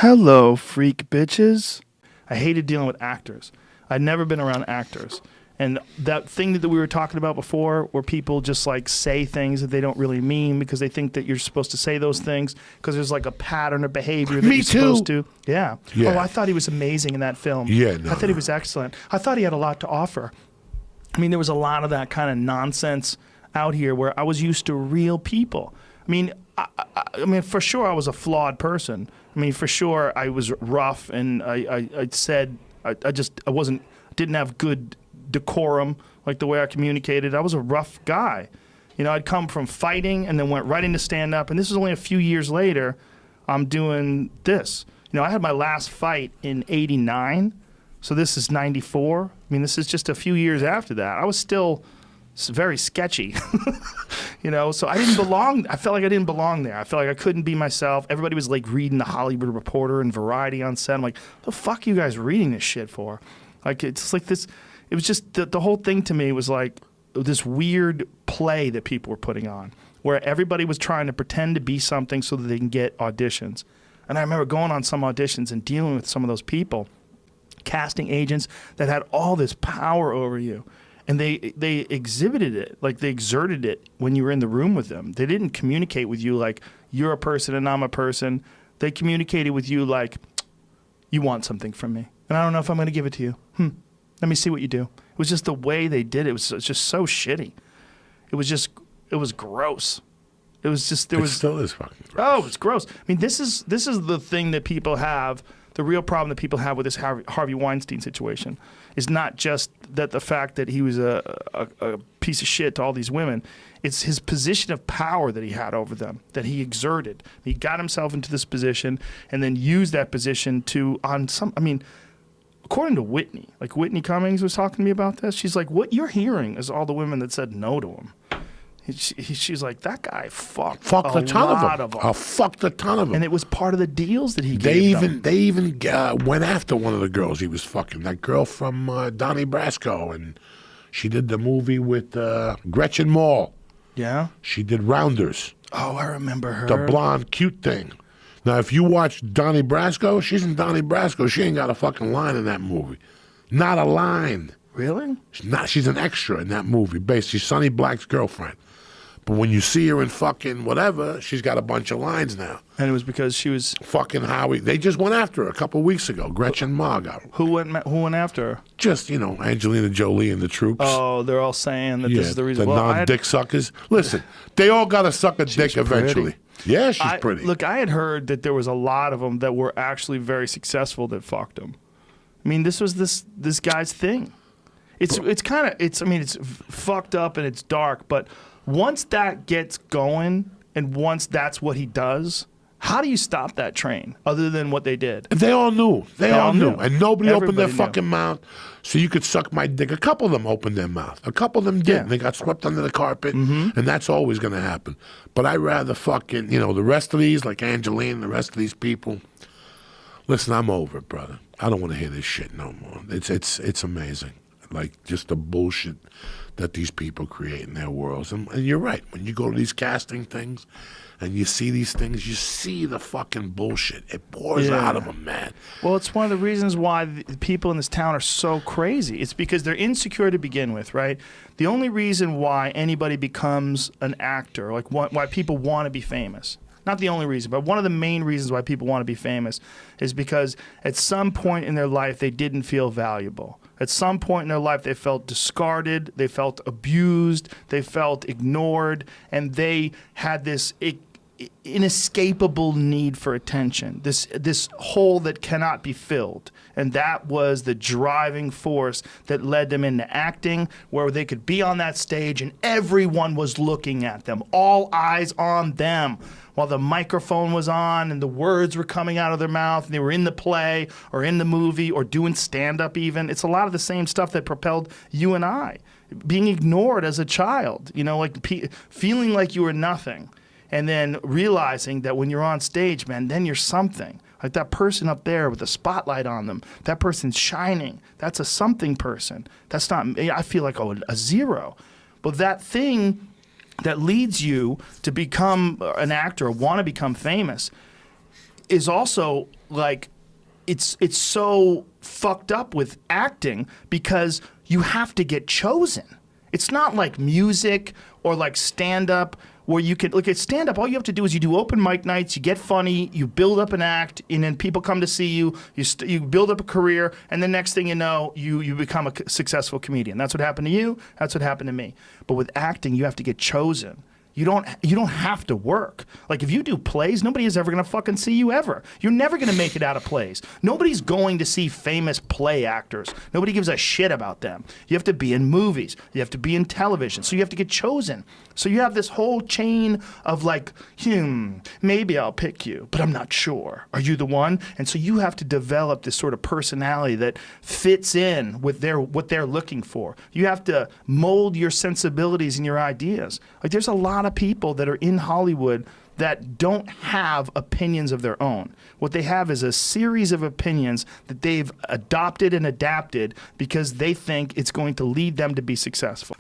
Hello, freak bitches. I hated dealing with actors. I'd never been around actors. And that thing that we were talking about before, where people just like say things that they don't really mean because they think that you're supposed to say those things because there's like a pattern of behavior that you're supposed to. Yeah. Oh, I thought he was amazing in that film. Yeah, no, I thought he was excellent. I thought he had a lot to offer. I mean, there was a lot of that kind of nonsense out here where I was used to real people. I mean, I mean, for sure I was a flawed person. I mean, for sure I was rough, and I said I didn't have good decorum, like the way I communicated. I was a rough guy. You know, I'd come from fighting and then went right into stand-up, and this is only a few years later I'm doing this. You know, I had my last fight in '89, so this is '94. I mean, this is just a few years after that. I was still very sketchy, you know, so I didn't belong. I felt like I didn't belong there. I felt like I couldn't be myself. Everybody was like reading the Hollywood Reporter and Variety on set. I'm like, what the fuck are you guys reading this shit for? Like, it's like this, it was just, the whole thing to me was like this weird play that people were putting on where everybody was trying to pretend to be something so that they can get auditions. And I remember going on some auditions and dealing with some of those people, casting agents that had all this power over you. And they exhibited it, like they exerted it when you were in the room with them. They didn't communicate with you like you're a person and I'm a person. They communicated with you like, you want something from me. And I don't know if I'm going to give it to you. Let me see what you do. It was just the way they did it. It was just so shitty. It was gross. It was just, it still is fucking gross. Oh, it's gross. I mean, this is the thing that people have, the real problem that people have with this Harvey Weinstein situation is not just that the fact that he was a piece of shit to all these women. It's his position of power that he had over them, that he exerted. He got himself into this position and then used that position to, according to Whitney, like Whitney Cummings was talking to me about this, she's like, what you're hearing is all the women that said no to him. She's like, that guy fucked a ton of them. Fucked a ton of them. And it was part of the deals that he gave them. They even went after one of the girls he was fucking. That girl from Donnie Brasco, and she did the movie with Gretchen Mol. Yeah? She did Rounders. Oh, I remember her. The blonde, cute thing. Now, if you watch Donnie Brasco, she's in Donnie Brasco. She ain't got a fucking line in that movie. Not a line. Really? She's an extra in that movie. She's Sonny Black's girlfriend. But when you see her in fucking whatever, she's got a bunch of lines now. And it was because she was fucking Howie. They just went after her a couple of weeks ago. Gretchen Mol got her. Who went after her? Just, Angelina Jolie and the troops. Oh, they're all saying that this is the reason. The non-dick suckers. Listen, they all got to suck a dick eventually. Yeah, she's pretty. Look, I had heard that there was a lot of them that were actually very successful that fucked him. I mean, this was this guy's thing. It's fucked up and it's dark, but once that gets going and once that's what he does, how do you stop that train other than what they did? They all knew. They all knew. And nobody opened their knew. fucking mouth so you could suck my dick. A couple of them opened their mouth. A couple of them didn't. Yeah. They got swept under the carpet, and that's always going to happen. But I'd rather fucking, the rest of these, like Angelina, the rest of these people, listen, I'm over it, brother. I don't want to hear this shit no more. It's amazing. Like, just the bullshit that these people create in their worlds. And you're right. When you go to these casting things and you see these things, you see the fucking bullshit. It pours out of them, man. Well, it's one of the reasons why the people in this town are so crazy. It's because they're insecure to begin with, right? The only reason why anybody becomes an actor, like why people want to be famous, not the only reason, but one of the main reasons why people want to be famous is because at some point in their life they didn't feel valuable. At some point in their life they felt discarded, they felt abused, they felt ignored, and they had this inescapable need for attention, this hole that cannot be filled. And that was the driving force that led them into acting, where they could be on that stage and everyone was looking at them, all eyes on them, while the microphone was on and the words were coming out of their mouth and they were in the play or in the movie or doing stand-up even. It's a lot of the same stuff that propelled you and I. Being ignored as a child, like feeling like you were nothing. And then realizing that when you're on stage, man, then you're something. Like that person up there with the spotlight on them, that person's shining. That's a something person. That's not, I feel like a zero. But that thing that leads you to become an actor or want to become famous is also like it's so fucked up with acting because you have to get chosen. It's not like music or like stand-up where you can look at stand-up. All you have to do is you do open mic nights, you get funny, you build up an act, and then people come to see you. You build up a career, and the next thing you know, you become a successful comedian. That's what happened to you. That's what happened to me. But with acting, you have to get chosen. You don't have to work. Like if you do plays, nobody is ever gonna fucking see you ever. You're never gonna make it out of plays. Nobody's going to see famous play actors. Nobody gives a shit about them. You have to be in movies. You have to be in television. So you have to get chosen. So you have this whole chain of like, maybe I'll pick you, but I'm not sure. Are you the one? And so you have to develop this sort of personality that fits in with what they're looking for. You have to mold your sensibilities and your ideas. Like there's a lot of people that are in Hollywood that don't have opinions of their own. What they have is a series of opinions that they've adopted and adapted because they think it's going to lead them to be successful.